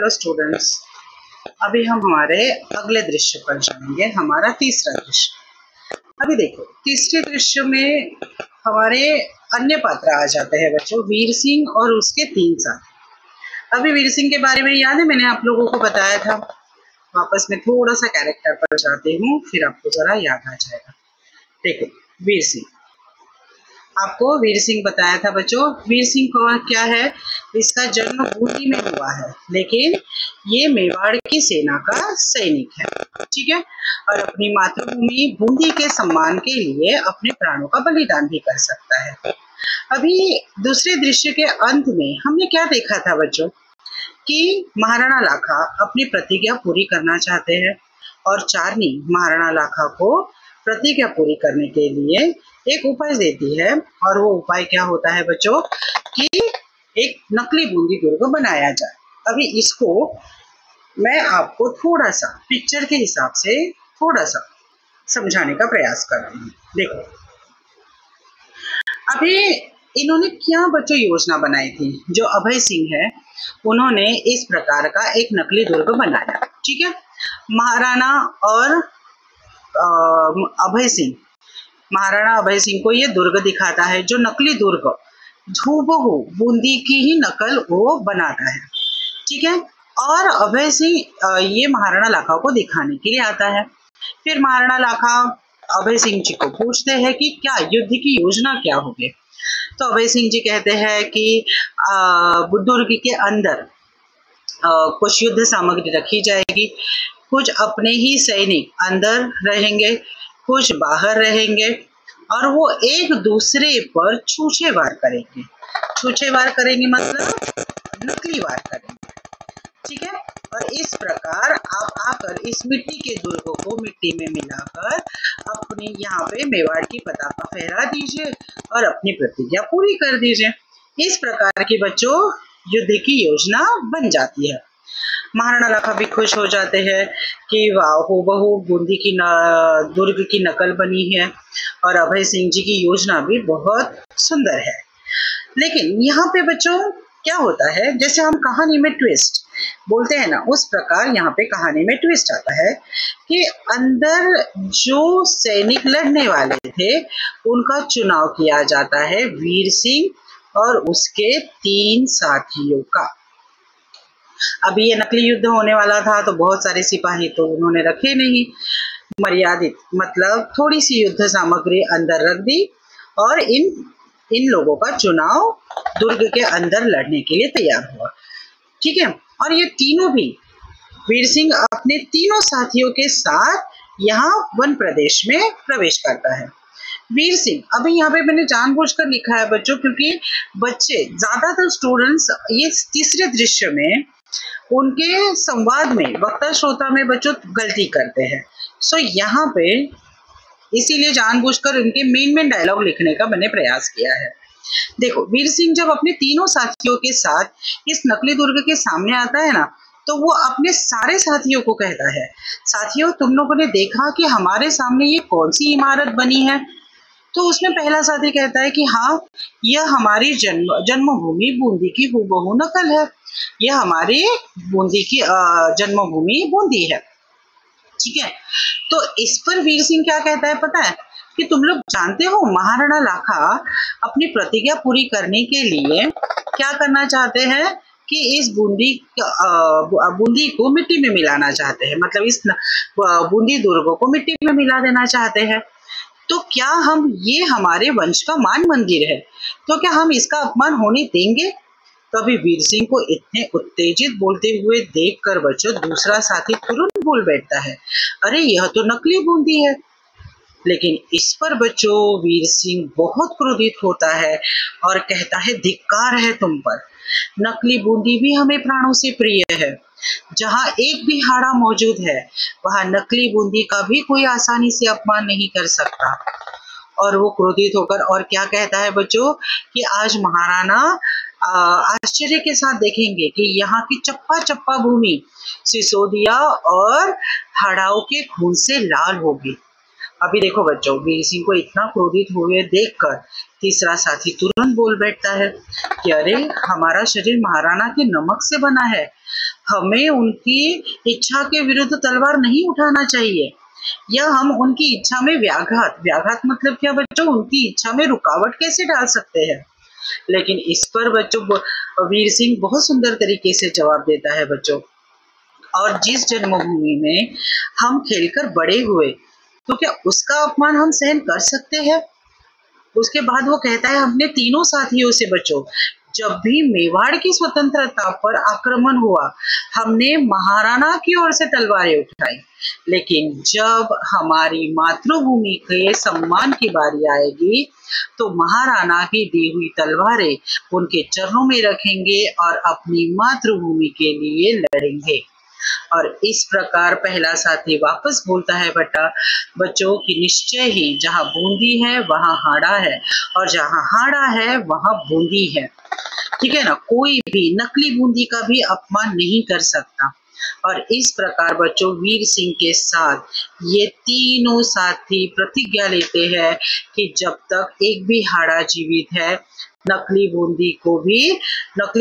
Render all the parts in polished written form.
Hello students, अभी हम हमारे अगले दृश्य पर जाएंगे, हमारा तीसरा दृश्य। अभी देखो, तीसरे दृश्य में हमारे अन्य पात्र आ जाते हैं बच्चों, वीर सिंह और उसके 3 साथी। अभी वीर सिंह के बारे में याद है, मैंने आप लोगों को बताया था। वापस में थोड़ा सा कैरेक्टर पर जाती हूँ, फिर आपको जरा याद आ जाएगा। देखो, वीर सिंह, आपको वीर सिंह बताया था बच्चों। वीर सिंह कौन क्या है? इसका जन्म बूंदी में हुआ है, लेकिन ये मेवाड़ की सेना का सैनिक है, ठीक है। और अपनी मातृभूमि बूंदी के सम्मान के लिए अपने प्राणों का बलिदान भी कर सकता है। अभी दूसरे दृश्य के अंत में हमने क्या देखा था बच्चों, कि महाराणा लाखा अपनी प्रतिज्ञा पूरी करना चाहते हैं और चारनी महाराणा लाखा को प्रतिज्ञा पूरी करने के लिए एक उपाय देती है। और वो उपाय क्या होता है बच्चों, कि एक नकली बूंदी दुर्ग बनाया जाए। अभी इसको मैं आपको थोड़ा सा पिक्चर के हिसाब से थोड़ा सा समझाने का प्रयास करती हूँ। देखो, अभी इन्होंने क्या बच्चों योजना बनाई थी। जो अभय सिंह है, उन्होंने इस प्रकार का एक नकली दुर्ग बनाया, ठीक है। महाराणा और अभय सिंह, महाराणा अभय सिंह को ये दुर्ग दिखाता है, जो नकली दुर्ग हूबहू बूंदी की ही नकल वो बनाता है, ठीक है। और अभय सिंह ये महाराणा लाखा को दिखाने के लिए आता है। फिर महाराणा लाखा अभय सिंह जी को पूछते हैं कि क्या युद्ध की योजना क्या होगी। तो अभय सिंह जी कहते हैं कि दुर्ग के अंदर कुछ युद्ध सामग्री रखी जाएगी, कुछ अपने ही सैनिक अंदर रहेंगे, कुछ बाहर रहेंगे, और वो एक दूसरे पर छूछे वार करेंगे। छूछे वार करेंगे मतलब नकली वार करेंगे, ठीक है। और इस प्रकार आप आकर इस मिट्टी के दुर्ग को मिट्टी में मिलाकर अपने यहाँ पे मेवाड़ की पताका फहरा दीजिए और अपनी प्रतिज्ञा पूरी कर दीजिए। इस प्रकार की बच्चों युद्ध की योजना बन जाती है। महाराणा लाखा भी खुश हो जाते हैं कि वाह, हूबहू बूंदी की दुर्ग की नकल बनी है, और अभय सिंह जी की योजना भी बहुत सुंदर है। लेकिन यहाँ पे बच्चों क्या होता है, जैसे हम कहानी में ट्विस्ट बोलते हैं ना, उस प्रकार यहाँ पे कहानी में ट्विस्ट आता है कि अंदर जो सैनिक लड़ने वाले थे उनका चुनाव किया जाता है वीर सिंह और उसके 3 साथियों का। अभी ये नकली युद्ध होने वाला था, तो बहुत सारे सिपाही तो उन्होंने रखे नहीं, मर्यादित मतलब थोड़ी सी युद्ध सामग्री अंदर रख दी, और इन लोगों का चुनाव दुर्ग के अंदर लड़ने के लिए तैयार हुआ, ठीक है। और ये तीनों भी, वीर सिंह अपने 3 साथियों के साथ यहाँ वन प्रदेश में प्रवेश करता है। वीर सिंह, अभी यहाँ पे मैंने जानबूझकर लिखा है बच्चों, क्योंकि बच्चे ज्यादातर स्टूडेंट्स ये तीसरे दृश्य में उनके संवाद में वक्ता श्रोता में बच्चों गलती करते हैं। सो यहाँ पे इसीलिए जानबूझकर उनके मेन डायलॉग लिखने का मैंने प्रयास किया है। देखो, वीर सिंह जब अपने 3 साथियों के साथ इस नकली दुर्ग के सामने आता है ना, तो वो अपने सारे साथियों को कहता है, साथियों तुम लोगों ने देखा कि हमारे सामने ये कौन सी इमारत बनी है। तो उसमें पहला साथी कहता है कि हाँ, यह हमारी जन्मभूमि बूंदी की हूबहू नकल है, यह हमारी बूंदी की जन्मभूमि बूंदी है, ठीक है। तो इस पर वीर सिंह क्या कहता है पता है, कि तुम लोग जानते हो महाराणा लाखा अपनी प्रतिज्ञा पूरी करने के लिए क्या करना चाहते हैं, कि इस बूंदी को मिट्टी में मिलाना चाहते हैं, मतलब इस बूंदी दुर्ग को मिट्टी में मिला देना चाहते हैं। तो क्या ये हमारे वंश का मान मंदिर है, तो क्या हम इसका अपमान होने देंगे। तो अभी वीर सिंह को इतने उत्तेजित बोलते हुए देखकर बच्चों दूसरा साथी तुरंत बोल बैठता है, अरे यह तो नकली बूंदी है। लेकिन इस पर बच्चों वीर सिंह बहुत क्रोधित होता है और कहता है, धिक्कार है तुम पर, नकली बूंदी भी हमें प्राणों से प्रिय है। जहाँ एक भी हाड़ा मौजूद है, वहां नकली बूंदी का भी कोई आसानी से अपमान नहीं कर सकता। और वो क्रोधित होकर और क्या कहता है बच्चों, कि आज महाराणा आश्चर्य के साथ देखेंगे कि यहाँ की चप्पा चप्पा भूमि सिसोदिया और हाड़ाओं के खून से लाल होगी। अभी देखो बच्चों, वीर सिंह को इतना क्रोधित हुए देखकर तीसरा साथी तुरंत बोल बैठता है कि अरे हमारा शरीर महाराणा के नमक से बना है, हमें उनकी इच्छा के विरुद्ध तलवार नहीं उठाना चाहिए, या हम उनकी इच्छा में व्याघात व्याघात मतलब क्या बच्चों, उनकी इच्छा में रुकावट कैसे डाल सकते हैं। लेकिन इस पर बच्चों वीर सिंह बहुत सुंदर तरीके से जवाब देता है बच्चों, और जिस जन्मभूमि में हम खेलकर बड़े हुए, तो क्या उसका अपमान हम सहन कर सकते हैं। उसके बाद वो कहता है अपने तीनों साथियों से, बच्चों जब भी मेवाड़ की स्वतंत्रता पर आक्रमण हुआ, हमने महाराणा की ओर से तलवारें उठाई, लेकिन जब हमारी मातृभूमि के सम्मान की बारी आएगी, तो महाराणा की दी हुई तलवारें उनके चरणों में रखेंगे और अपनी मातृभूमि के लिए लड़ेंगे। और इस प्रकार पहला साथी वापस बोलता है बेटा बच्चों की निश्चय ही जहाँ बूंदी है वहाँ हाड़ा है, और जहाँ हाड़ा है वहाँ बूंदी है। ठीक है ना, कोई भी नकली बूंदी का भी अपमान नहीं कर सकता। और इस प्रकार बच्चों वीर सिंह के साथ ये तीनों साथी प्रतिज्ञा लेते हैं कि जब तक एक भी हाड़ा जीवित है, नकली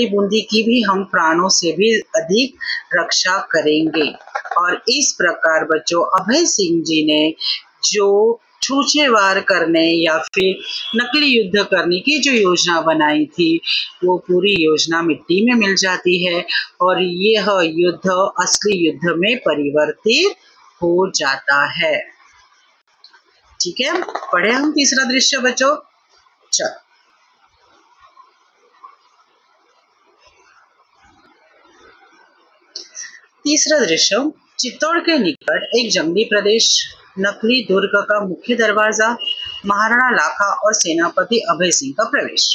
बूंदी की भी हम प्राणों से भी अधिक रक्षा करेंगे। और इस प्रकार बच्चों अभय सिंह जी ने जो छूछेवार करने या फिर नकली युद्ध करने की जो योजना बनाई थी, वो पूरी योजना मिट्टी में मिल जाती है और यह युद्ध असली युद्ध में परिवर्तित हो जाता है। ठीक है, पढ़े हम तीसरा दृश्य बच्चों। चलो तीसरा दृश्य, चित्तौड़ के निकट एक जंगली प्रदेश, नकली दुर्ग का मुख्य दरवाजा, महाराणा लाखा और सेनापति अभय सिंह का प्रवेश।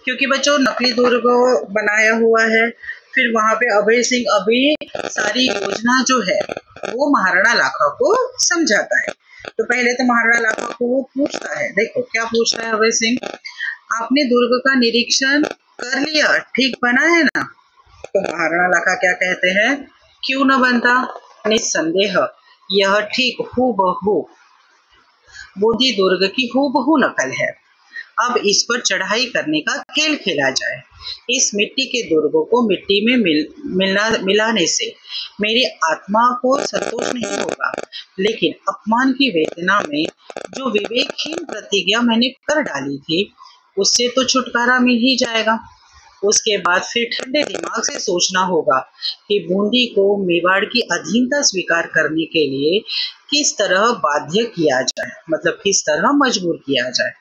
क्योंकि बच्चों नकली दुर्ग बनाया हुआ है, फिर वहां पे अभय सिंह अभी सारी योजना जो है वो महाराणा लाखा को समझाता है। तो पहले तो महाराणा लाखा को वो पूछता है, देखो क्या पूछता है अभय सिंह, आपने दुर्ग का निरीक्षण कर लिया, ठीक बना है ना। तो महाराणा लाखा क्या कहते हैं, क्यों न बनता, निस्संदेह यह ठीक हूबहू बूंदी दुर्ग की हूबहू नकल है। अब इस पर चढ़ाई करने का खेल खेला जाए। इस मिट्टी के दुर्गों को मिट्टी में मिलाने से मेरी आत्मा को संतोष नहीं होगा, लेकिन अपमान की वेदना में जो विवेकहीन प्रतिज्ञा मैंने कर डाली थी, उससे तो छुटकारा मिल ही जाएगा। उसके बाद फिर ठंडे दिमाग से सोचना होगा कि बूंदी को मेवाड़ की अधीनता स्वीकार करने के लिए किस तरह बाध्य किया जाए, मतलब किस तरह मजबूर किया जाए।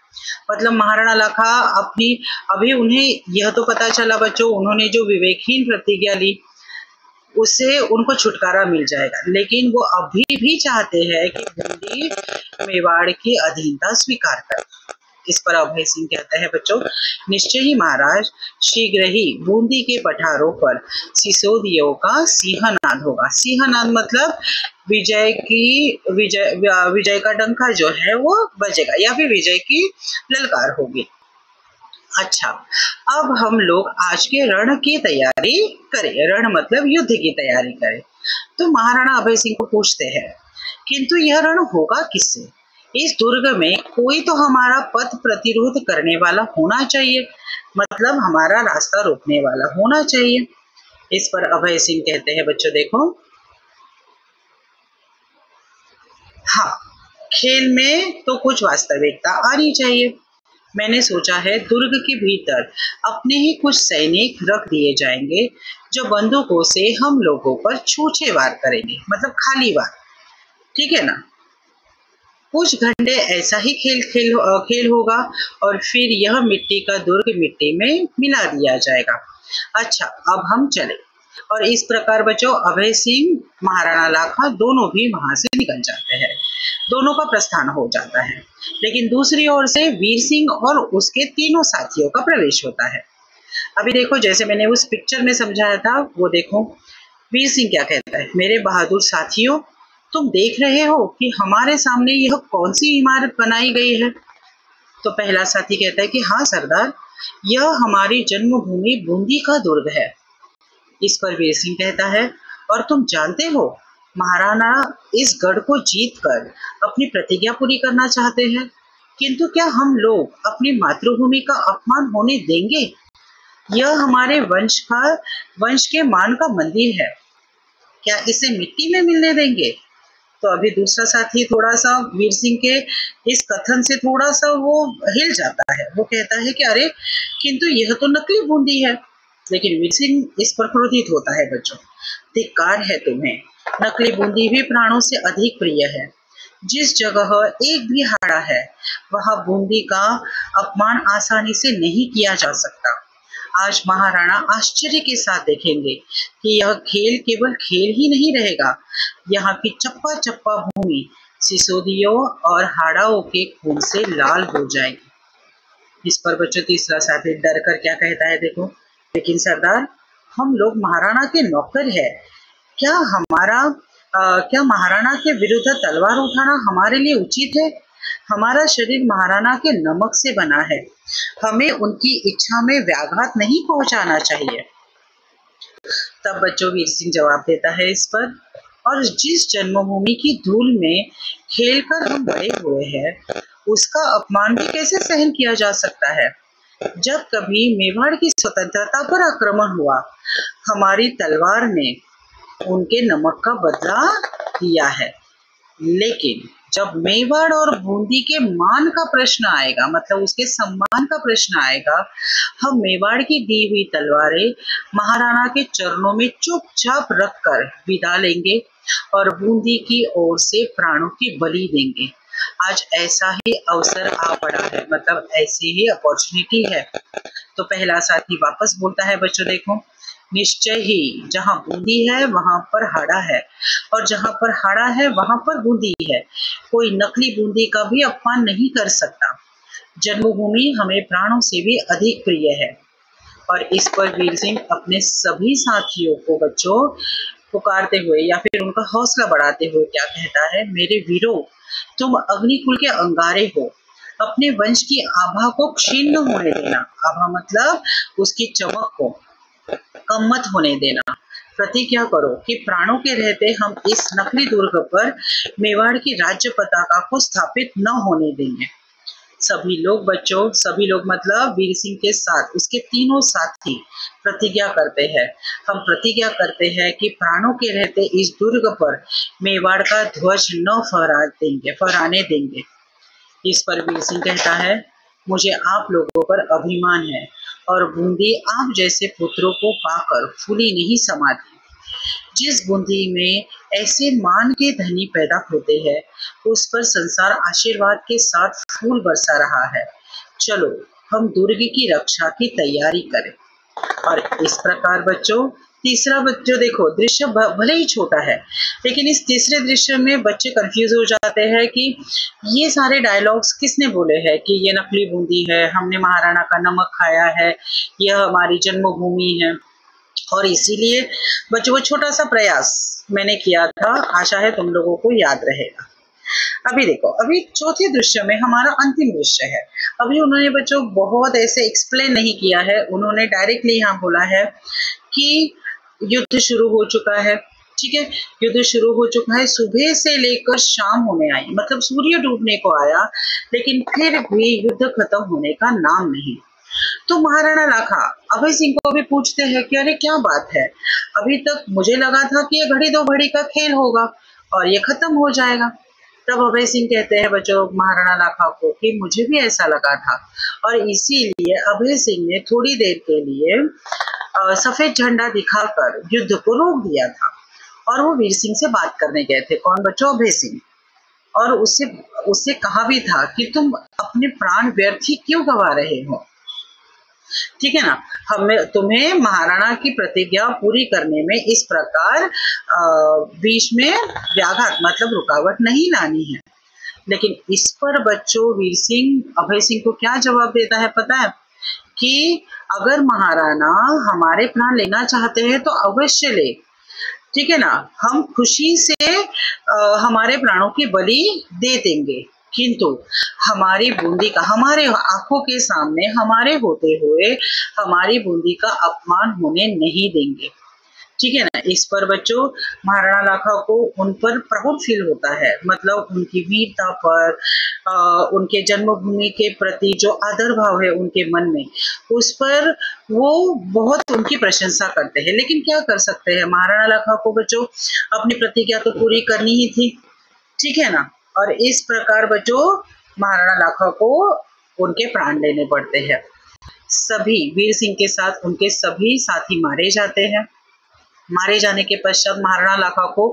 मतलब महाराणा लाखा अभी उन्हें यह तो पता चला बच्चों, उन्होंने जो विवेकहीन प्रतिज्ञा ली उससे उनको छुटकारा मिल जाएगा, लेकिन वो अभी भी चाहते हैं कि बूंदी मेवाड़ की अधीनता स्वीकार करे। इस पर अभय सिंह कहते हैं बच्चों, निश्चय ही महाराज, शीघ्र ही बूंदी के पठारों पर सिसोदियों का सिंहनाद होगा। सिंहनाद मतलब विजय का डंका जो है वो बजेगा, या फिर विजय की ललकार होगी। अच्छा, अब हम लोग आज के रण की तैयारी करें। रण मतलब युद्ध की तैयारी करें। तो महाराणा अभय सिंह को पूछते हैं, किंतु यह रण होगा किससे? इस दुर्ग में कोई तो हमारा पथ प्रतिरोध करने वाला होना चाहिए, मतलब हमारा रास्ता रोकने वाला होना चाहिए। इस पर अभय सिंह कहते हैं बच्चों देखो, हाँ, खेल में तो कुछ वास्तविकता आनी चाहिए। मैंने सोचा है दुर्ग के भीतर अपने ही कुछ सैनिक रख दिए जाएंगे, जो बंदूकों से हम लोगों पर छूछे वार करेंगे, मतलब खाली वार। ठीक है ना, कुछ घंटे ऐसा ही खेल होगा और फिर यह मिट्टी का दुर्ग मिट्टी में मिला दिया जाएगा। अच्छा, अब हम चले। और इस प्रकार बच्चों अभय सिंह महाराणा लाखा दोनों भी वहां से निकल जाते हैं, दोनों का प्रस्थान हो जाता है। लेकिन दूसरी ओर से वीर सिंह और उसके तीनों साथियों का प्रवेश होता है। अभी देखो, जैसे मैंने उस पिक्चर में समझाया था, वो देखो वीर सिंह क्या कहता है, मेरे बहादुर साथियों, तुम देख रहे हो कि हमारे सामने यह कौन सी इमारत बनाई गई है? तो पहला साथी कहता है कि हाँ सरदार, यह हमारी जन्मभूमि बूंदी का दुर्ग है। इस पर वीर सिंह कहता है, और तुम जानते हो महाराणा इस गढ़ को जीतकर अपनी प्रतिज्ञा पूरी करना चाहते हैं, किंतु क्या हम लोग अपनी मातृभूमि का अपमान होने देंगे? यह हमारे वंश के मान का मंदिर है, क्या इसे मिट्टी में मिलने देंगे? तो अभी दूसरा साथी थोड़ा सा वीर सिंह के इस कथन से थोड़ा सा वो हिल जाता है। वो कहता है कि अरे किंतु यह तो नकली बूंदी है। लेकिन वीर सिंह इस पर क्रोधित होता है। बच्चों, धिक्कार है तुम्हें, नकली बूंदी भी प्राणों से अधिक प्रिय है। जिस जगह एक भी हाड़ा है वहां बूंदी का अपमान आसानी से नहीं किया जा सकता। आज महाराणा आश्चर्य के साथ देखेंगे कि यह खेल केवल खेल ही नहीं रहेगा, यहाँ की चप्पा चप्पा भूमि सिसोदियों और हाड़ाओं के खून से लाल हो जाएगी। इस पर बच्चों तीसरा साथी डर कर क्या कहता है, देखो, लेकिन सरदार, हम लोग महाराणा के नौकर हैं, क्या क्या महाराणा के विरुद्ध तलवार उठाना हमारे लिए उचित है? हमारा शरीर महाराणा के नमक से बना है, हमें उनकी इच्छा में व्याघात नहीं पहुंचाना चाहिए। तब बच्चों वीर सिंह जवाब देता है इस पर, और जिस जन्मभूमि की धूल में खेलकर हम बड़े हुए हैं उसका अपमान भी कैसे सहन किया जा सकता है? जब कभी मेवाड़ की स्वतंत्रता पर आक्रमण हुआ, हमारी तलवार ने उनके नमक का बदला दिया है, लेकिन जब मेवाड़ और बूंदी के मान का प्रश्न आएगा, मतलब उसके सम्मान का प्रश्न आएगा, हम मेवाड़ की दी हुई तलवारें महाराणा के चरणों में चुपचाप रखकर विदा लेंगे और बूंदी की ओर से प्राणों की बलि देंगे। आज ऐसा ही अवसर आ पड़ा है, मतलब ऐसी ही अपॉर्चुनिटी है। तो पहला साथी वापस बोलता है, बच्चों देखो, निश्चय ही जहां बूंदी है वहां पर हाड़ा है, और जहां पर हाड़ा है वहां पर बूंदी है। कोई नकली बूंदी का भी अपमान नहीं कर सकता। जन्मभूमि हमें प्राणों से भी अधिक प्रिय है। और इस पर वीर सिंह अपने सभी साथियों को बच्चों पुकारते हुए या फिर उनका हौसला बढ़ाते हुए क्या कहता है, मेरे वीरों, तुम अग्निकुल के अंगारे हो, अपने वंश की आभा को क्षीण न होने देना। आभा मतलब उसकी चमक को कम मत होने देना। प्रतिज्ञा करो कि प्राणों के रहते हम इस नकली दुर्ग पर मेवाड़ की राज्य पताका को स्थापित न होने देंगे। सभी लोग बच्चों, सभी लोग मतलब वीर सिंह के साथ उसके तीनों साथी प्रतिज्ञा करते हैं। हम प्रतिज्ञा करते हैं कि प्राणों के रहते इस दुर्ग पर मेवाड़ का ध्वज न फहराने देंगे। इस पर वीर सिंह कहता है, मुझे आप लोगों पर अभिमान है और बूंदी आप जैसे पुत्रों को पाकर फूली नहीं समाती। जिस बूंदी में ऐसे मान के धनी पैदा होते हैं उस पर संसार आशीर्वाद के साथ फूल बरसा रहा है। चलो हम दुर्ग की रक्षा की तैयारी करें। और इस प्रकार बच्चों तीसरा बच्चों देखो दृश्य भले ही छोटा है, लेकिन इस तीसरे दृश्य में बच्चे कंफ्यूज हो जाते हैं कि ये सारे डायलॉग्स किसने बोले हैं, कि ये नकली बूंदी है, हमने महाराणा का नमक खाया है, यह हमारी जन्मभूमि है। और इसीलिए बच्चों वो छोटा सा प्रयास मैंने किया था, आशा है तुम लोगों को याद रहेगा। अभी देखो, अभी चौथे दृश्य में हमारा अंतिम दृश्य है। अभी उन्होंने बच्चों बहुत ऐसे एक्सप्लेन नहीं किया है, उन्होंने डायरेक्टली यहाँ बोला है कि युद्ध शुरू हो चुका है। ठीक है, युद्ध शुरू हो चुका है, सुबह से लेकर शाम होने आई, मतलब सूर्य डूबने को आया, लेकिन फिर भी युद्ध खत्म होने का नाम नहीं। तो महाराणा लाखा अभय सिंह को भी पूछते हैं कि अरे क्या बात है, अभी तक मुझे लगा था कि ये घड़ी दो घड़ी का खेल होगा और ये खत्म हो जाएगा। तब अभय सिंह कहते हैं बच्चों महाराणा लाखा को कि मुझे भी ऐसा लगा था, और इसीलिए अभय सिंह ने थोड़ी देर के लिए सफेद झंडा दिखाकर युद्ध को रोक दिया था, और वो वीर सिंह से बात करने गए थे। कौन बच्चों? अभय सिंह। और उससे कहा भी था कि तुम अपने प्राण व्यर्थ ही क्यों गवा रहे हो, ठीक है ना, हमें तुम्हें महाराणा की प्रतिज्ञा पूरी करने में इस प्रकार बीच में व्याघात मतलब रुकावट नहीं लानी है। लेकिन इस पर बच्चों वीर सिंह अभय सिंह को क्या जवाब देता है पता है, कि अगर महाराणा हमारे प्राण लेना चाहते हैं तो अवश्य ले, ठीक है ना, हम खुशी से हमारे प्राणों की बलि दे देंगे, किंतु हमारी बूंदी का, हमारे आंखों के सामने हमारे होते हुए हमारी बूंदी का अपमान होने नहीं देंगे। ठीक है ना। इस पर बच्चों महाराणा लाखा को उन पर प्राउड फील होता है, मतलब उनकी वीरता पर, उनके जन्मभूमि के प्रति जो आदर भाव है उनके मन में, उस पर वो बहुत उनकी प्रशंसा करते हैं। लेकिन क्या कर सकते हैं, महाराणा लाखा को बच्चों अपनी प्रतिज्ञा तो पूरी करनी ही थी, ठीक है ना। और इस प्रकार बच्चों महाराणा लाखा को उनके प्राण लेने पड़ते हैं। सभी वीर सिंह के साथ उनके सभी साथी मारे जाते हैं। मारे जाने के पश्चात महाराणा लाखा को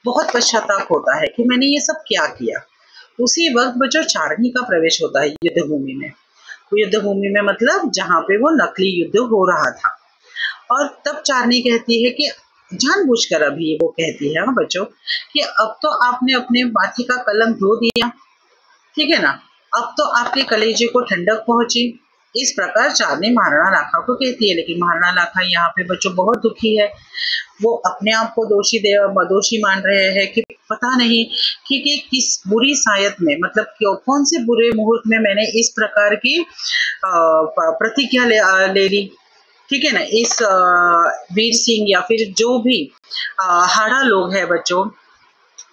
बहुत पश्चाताप होता है कि मैंने ये सब क्या किया। उसी वक्त बच्चों चारनी का प्रवेश होता है युद्ध भूमि में। युद्ध भूमि में मतलब जहाँ पे वो नकली युद्ध हो रहा था। और तब चारनी कहती है कि जानबूझकर अभी वो कहती है बच्चों कि अब तो आपने अपने माथे का कलंक धो दिया, ठीक है ना, अब तो आपके कलेजे को ठंडक पहुंची। इस प्रकार चारनी महाराणा लाखा को कहती है। लेकिन महाराणा लाखा यहाँ पे बच्चों बहुत दुखी है। वो अपने आप को दोषी मान रहे हैं कि पता नहीं कि किस बुरी सायत में, मतलब कौन से बुरे मुहूर्त में मैंने इस प्रकार की प्रतिज्ञा ले ली, ठीक है ना। इस वीर सिंह या फिर जो भी हाड़ा लोग हैं बच्चों,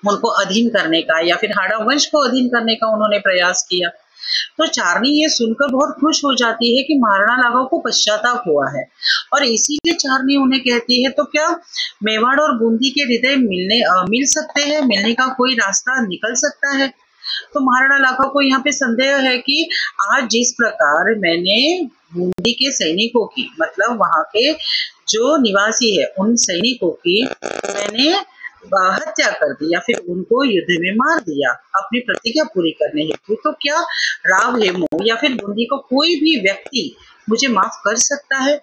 उनको अधीन करने का या फिर हाड़ा वंश को अधीन करने का उन्होंने प्रयास किया। तो चारनी ये सुनकर बहुत खुश हो जाती है कि महाराणा लाखा को पश्चाताप हुआ है, और इसीलिए चारनी उन्हें कहती है तो क्या मेवाड़ और बूंदी के हृदय मिल सकते हैं, मिलने का कोई रास्ता निकल सकता है। तो महाराणा लाखा को यहाँ पे संदेह है कि आज जिस प्रकार मैंने बूंदी के सैनिकों की, मतलब वहां के जो निवासी है उन सैनिकों की मैंने हत्या कर दी या फिर उनको युद्ध में मार दिया अपनी प्रतिज्ञा पूरी करने हेतु, तो क्या राव हेमू या फिर बूंदी को कोई भी व्यक्ति मुझे माफ कर सकता है।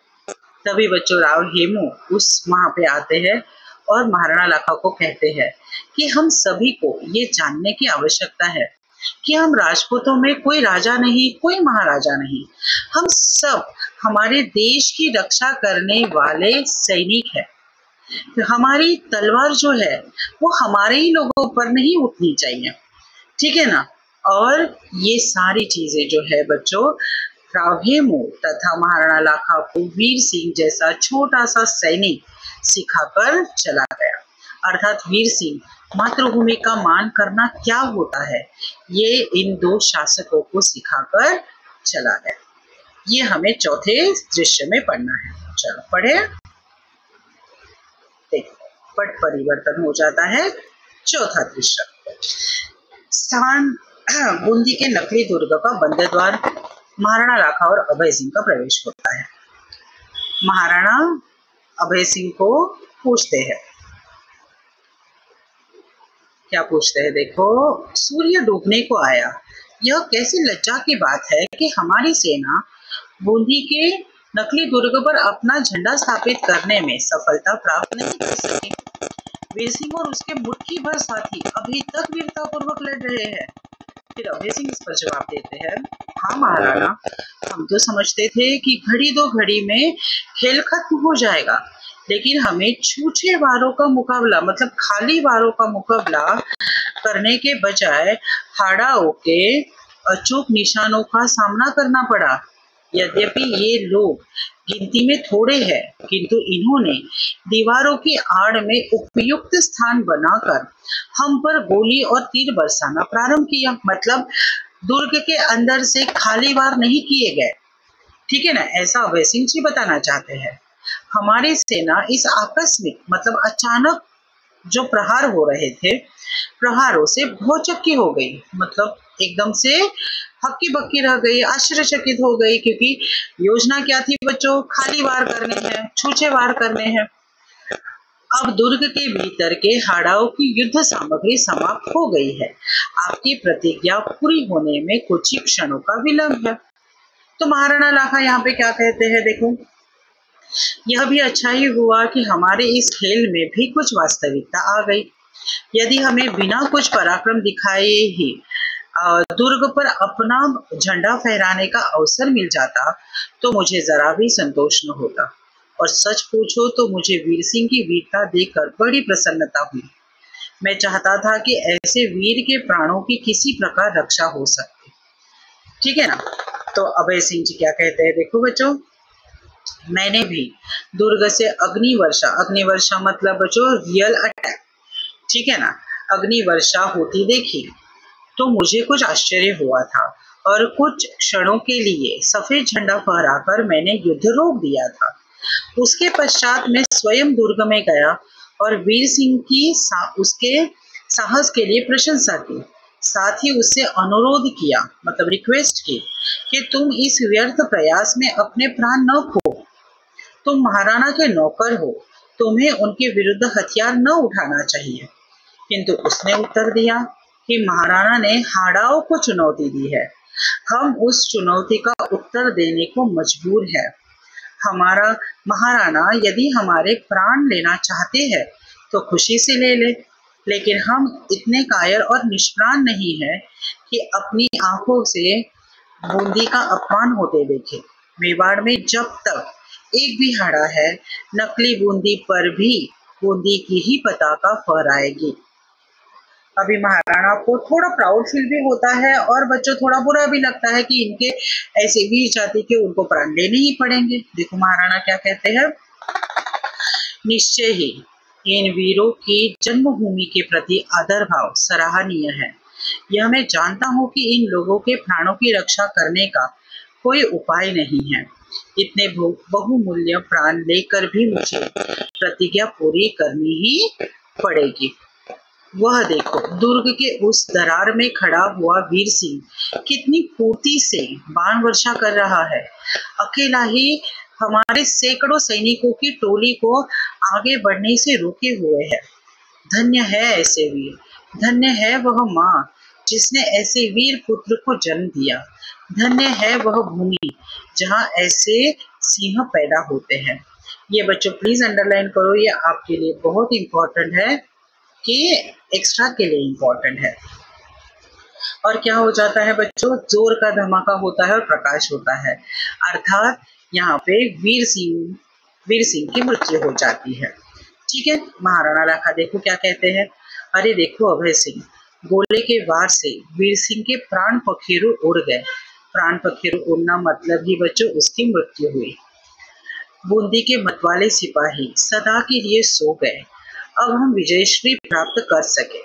तभी बच्चों राव हेमू उस वहां पे आते हैं और महाराणा लाखा को कहते हैं कि हम सभी को ये जानने की आवश्यकता है कि हम राजपूतों में कोई राजा नहीं, कोई महाराजा नहीं, हम सब हमारे देश की रक्षा करने वाले सैनिक हैं। हमारी तलवार जो है वो हमारे ही लोगों पर नहीं उठनी चाहिए, ठीक है ना। और ये सारी चीजें जो है बच्चों राव हेमू तथा महाराणा लाखा को वीर सिंह जैसा छोटा सा सैनिक सिखाकर चला गया। अर्थात वीर सिंह मातृभूमि का मान करना क्या होता है ये इन दो शासकों को सिखाकर चला गया। ये हमें चौथे दृश्य में पढ़ना है। चलो पढ़े। देखो पट परिवर्तन हो जाता है। चौथा दृश्य, स्थान बूंदी के नकली दुर्ग का बंद द्वार। महाराणा लाखा और अभय सिंह का प्रवेश होता है। महाराणा अभय सिंह को पूछते हैं, क्या पूछते हैं देखो, सूर्य डूबने को आया, यह कैसी लज्जा की बात है कि हमारी सेना बूंदी के नकली दुर्ग पर अपना झंडा स्थापित करने में सफलता प्राप्त नहीं कर सकी। वीर सिंह और उसके मुट्ठी भर साथी अभी तक वीरतापूर्वक लड़ रहे हैं। फिर अभय सिंह इस पर जवाब देते हैं, हाँ महाराणा, हम तो समझते थे कि घड़ी दो घड़ी में खेल खत्म हो जाएगा, लेकिन हमें छूछे वारों का मुकाबला, मतलब खाली वारों का मुकाबला करने के बजाय हाड़ाओं के अचूक निशानों का सामना करना पड़ा। यद्यपि ये लोग गिनती में थोड़े हैं, किंतु इन्होंने दीवारों की आड़ में उपयुक्त स्थान बनाकर हम पर गोली और तीर बरसाना प्रारंभ किया। मतलब दुर्ग के अंदर से खाली वार नहीं किए गए, ठीक है ना, ऐसा अभय सिंह जी बताना चाहते हैं। हमारी सेना इस आकस्मिक, मतलब अचानक जो प्रहार हो रहे थे, प्रहारों से भौचक्की हो गई, मतलब एकदम से हक्की बक्की रह गई, आश्चर्यचकित हो गई, क्योंकि योजना क्या थी बच्चों, खाली वार करने हैं, छूछे वार करने हैं। अब दुर्ग के भीतर के हाड़ाओं की युद्ध सामग्री समाप्त हो गई है, आपकी प्रतिज्ञा पूरी होने में कुछ ही क्षणों का विलंब है। तो महाराणा लाखा यहाँ पे क्या कहते हैं देखो, यह भी अच्छा ही हुआ कि हमारे इस खेल में भी कुछ वास्तविकता आ गई। यदि हमें बिना कुछ पराक्रम दिखाए ही दुर्ग पर अपना झंडा फहराने का अवसर मिल जाता तो मुझे जरा भी संतोष न होता। और सच पूछो तो मुझे वीर सिंह की वीरता देखकर बड़ी प्रसन्नता हुई। मैं चाहता था कि ऐसे वीर के प्राणों की किसी प्रकार रक्षा हो सके, ठीक है ना। तो अभय सिंह जी क्या कहते हैं देखो बच्चों, मैंने भी दुर्ग से अग्निवर्षा मतलब बच्चों रियल अटैक, ठीक है ना, अग्निवर्षा होती देखी। तो मुझे कुछ आश्चर्य हुआ था और कुछ क्षणों के लिए सफेद झंडा फहराकर मैंने युद्ध रोक दिया था। उसके पश्चात मैं स्वयं दुर्ग में गया और वीर सिंह की उसके साहस के लिए प्रशंसा की। साथ ही उससे अनुरोध किया, मतलब रिक्वेस्ट की, कि तुम इस व्यर्थ प्रयास में अपने प्राण न खो। तुम महाराणा के नौकर हो, तुम्हें उनके विरुद्ध हथियार न उठाना चाहिए। किंतु उसने उत्तर दिया कि महाराणा ने हाड़ाओं को चुनौती दी है, हम उस चुनौती का उत्तर देने को मजबूर है। हमारा महाराणा यदि हमारे प्राण लेना चाहते हैं तो खुशी से ले ले, लेकिन हम इतने कायर और निष्प्राण नहीं है कि अपनी आंखों से बूंदी का अपमान होते देखे। मेवाड़ में जब तक एक भी हाड़ा है, नकली बूंदी पर भी बूंदी की ही पताका फहराएगी। अभी महाराणा को थोड़ा प्राउड फील भी होता है और बच्चों थोड़ा बुरा भी लगता है कि इनके ऐसे वीर जाति के उनको प्राण लेने ही पड़ेंगे। देखो महाराणा क्या कहते हैं, निश्चय ही इन वीरों की जन्मभूमि के प्रति आदर भाव सराहनीय है। यह मैं जानता हूँ कि इन लोगों के प्राणों की रक्षा करने का कोई उपाय नहीं है। इतने बहुमूल्य प्राण लेकर भी मुझे प्रतिज्ञा पूरी करनी ही पड़ेगी। वह देखो, दुर्ग के उस दरार में खड़ा हुआ वीर सिंह कितनी फुर्ती से बाण वर्षा कर रहा है। अकेला ही हमारे सैकड़ों सैनिकों की टोली को आगे बढ़ने से रोके हुए है। धन्य है ऐसे वीर, धन्य है वह माँ जिसने ऐसे वीर पुत्र को जन्म दिया। धन्य है वह भूमि जहाँ ऐसे सिंह पैदा होते हैं। ये बच्चों प्लीज अंडरलाइन करो, ये आपके लिए बहुत इंपॉर्टेंट है, कि एक्स्ट्रा के लिए इंपॉर्टेंट है। और क्या हो जाता है बच्चों, जोर का धमाका होता है और प्रकाश होता है, अर्थात यहाँ पे वीर सिंह की मृत्यु हो जाती है। ठीक है, महाराणा लाखा देखो क्या कहते हैं, अरे देखो अभय सिंह, गोले के वार से वीर सिंह के प्राण पखेरु उड़ गए। प्राण पखेरु उड़ना मतलब ही बच्चों उसकी मृत्यु हुई। बूंदी के मतवाले सिपाही सदा के लिए सो गए। अब हम विजयश्री प्राप्त कर सके।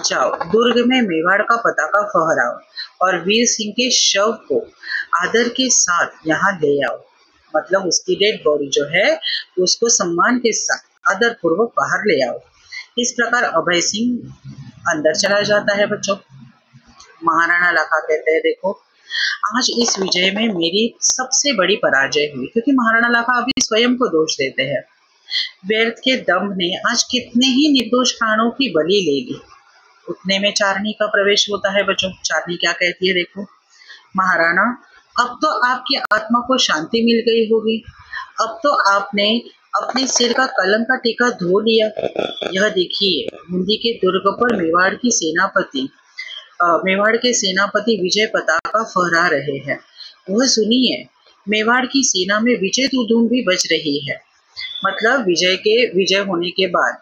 जाओ दुर्ग में मेवाड़ का पताका फहराओ और वीर सिंह के शव को आदर के साथ यहाँ ले आओ, मतलब उसकी डेड बॉडी जो है उसको सम्मान के साथ आदर पूर्वक बाहर ले आओ। इस प्रकार अभय सिंह अंदर चला जाता है बच्चों। महाराणा लाखा कहते हैं देखो, आज इस विजय में मेरी सबसे बड़ी पराजय हुई, क्योंकि महाराणा लाखा अभी स्वयं को दोष देते हैं। व्यर्थ के दंभ ने आज कितने ही निर्दोष प्राणों की बलि ले ली। उतने में चारनी का प्रवेश होता है बच्चों। चारनी क्या कहती है देखो, महाराणा अब तो आपकी आत्मा को शांति मिल गई होगी, अब तो आपने अपने सिर का कलंक का टीका धो लिया। यह देखिए, बूंदी के दुर्ग पर मेवाड़ के सेनापति विजय पताका फहरा रहे हैं। वह सुनिए, मेवाड़ की सेना में विजय दुधुम भी बज रही है। मतलब विजय होने के बाद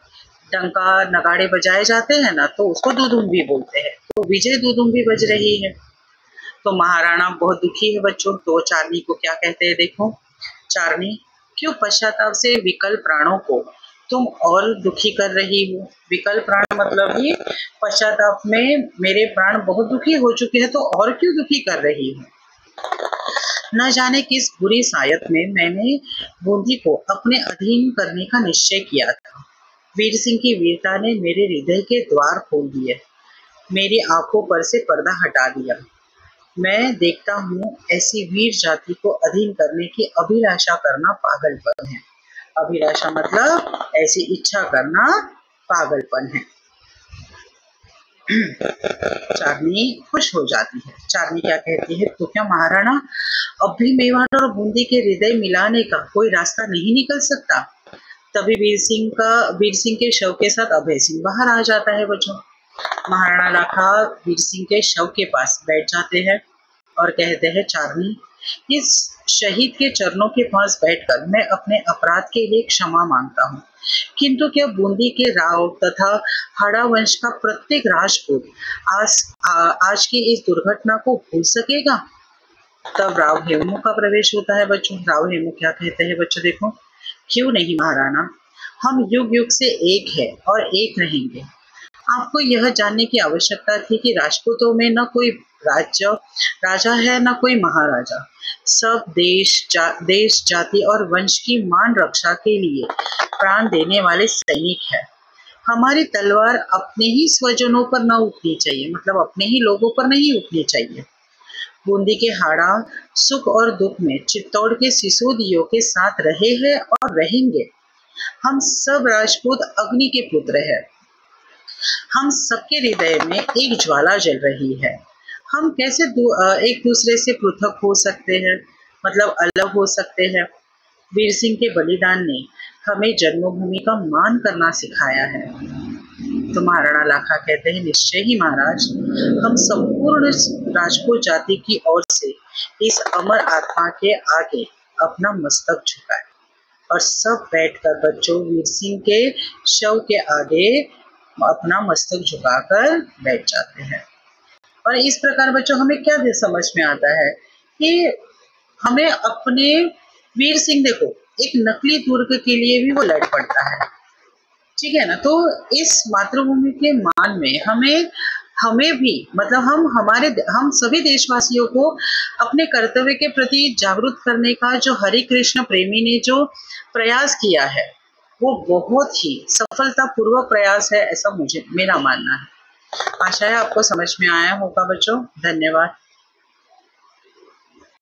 डंका नगाड़े बजाए जाते हैं ना, तो उसको दुधुम भी बोलते हैं। तो विजय दुधुम भी बज रही है। तो महाराणा बहुत दुखी है बच्चों। तो चारनी को क्या कहते हैं देखो, चारनी क्यों पश्चाताप से विकल प्राणों को तुम और दुखी कर रही हो। विकल प्राण मतलब ही पश्चाताप में मेरे प्राण बहुत दुखी हो चुके हैं, तो और क्यों दुखी कर रही हो। न जाने किस बुरी सायत में मैंने बूंदी को अपने अधीन करने का निश्चय किया था। वीर सिंह की वीरता ने मेरे हृदय के द्वार खोल दिए, मेरी आंखों पर से पर्दा हटा दिया। मैं देखता हूँ ऐसी वीर जाति को अधीन करने की अभिलाषा करना पागलपन है। अभिलाषा मतलब ऐसी इच्छा करना पागलपन है। चारनी खुश हो जाती है। चारनी क्या कहती है, तो क्या महाराणा अब भी मेवाड़ और बूंदी के हृदय मिलाने का कोई रास्ता नहीं निकल सकता। तभी वीर सिंह के शव के साथ अभय सिंह बाहर आ जाता है बच्चों। महाराणा लाखा वीर सिंह के शव के पास बैठ जाते हैं और कहते हैं, चारनी इस शहीद के चरणों के पास बैठकर मैं अपने अपराध के लिए क्षमा मांगता हूँ, किंतु क्या बूंदी के राव तथा हाड़ा वंश का प्रत्येक राजपूत आज की इस दुर्घटना को भूल सकेगा। तब राव हेमू का प्रवेश होता है बच्चों। राव हेमू क्या कहते हैं बच्चों देखो, क्यों नहीं महाराणा, हम युग युग से एक है और एक रहेंगे। आपको यह जानने की आवश्यकता थी कि राजपूतों में न कोई राजा है न कोई महाराजा। सब देश जाति और वंश की मान रक्षा के लिए प्राण देने वाले सैनिक है। हमारी तलवार अपने ही स्वजनों पर न उठनी चाहिए, मतलब अपने ही लोगों पर नहीं उठनी चाहिए। बूंदी के हाड़ा सुख और दुख में चित्तौड़ के सिसोदियों के साथ रहे हैं और रहेंगे। हम सब राजपूत अग्नि के पुत्र हैं। हम सबके हृदय में एक ज्वाला जल रही है। हम कैसे एक दूसरे से पृथक हो सकते हैं, मतलब अलग हो सकते हैं। वीर सिंह के बलिदान ने हमें जन्मभूमि का मान करना सिखाया है। तो महाराणा लाखा कहते हैं, निश्चय ही महाराज, हम संपूर्ण राजपूत जाति की ओर से इस अमर आत्मा के आगे अपना मस्तक झुकाए और सब बैठकर बच्चों वीर सिंह के शव के आगे अपना मस्तक झुकाकर बैठ जाते हैं। और इस प्रकार बच्चों हमें क्या समझ में आता है कि हमें अपने वीर सिंह, देखो एक नकली दुर्ग के लिए भी वो लड़ पड़ता है, ठीक है ना। तो इस मातृभूमि के मान में हमें भी, मतलब हम सभी देशवासियों को अपने कर्तव्य के प्रति जागरूक करने का जो हरे कृष्ण प्रेमी ने जो प्रयास किया है वो बहुत ही सफलतापूर्वक प्रयास है, ऐसा मेरा मानना है। आशा है आपको समझ में आया होगा बच्चों। धन्यवाद।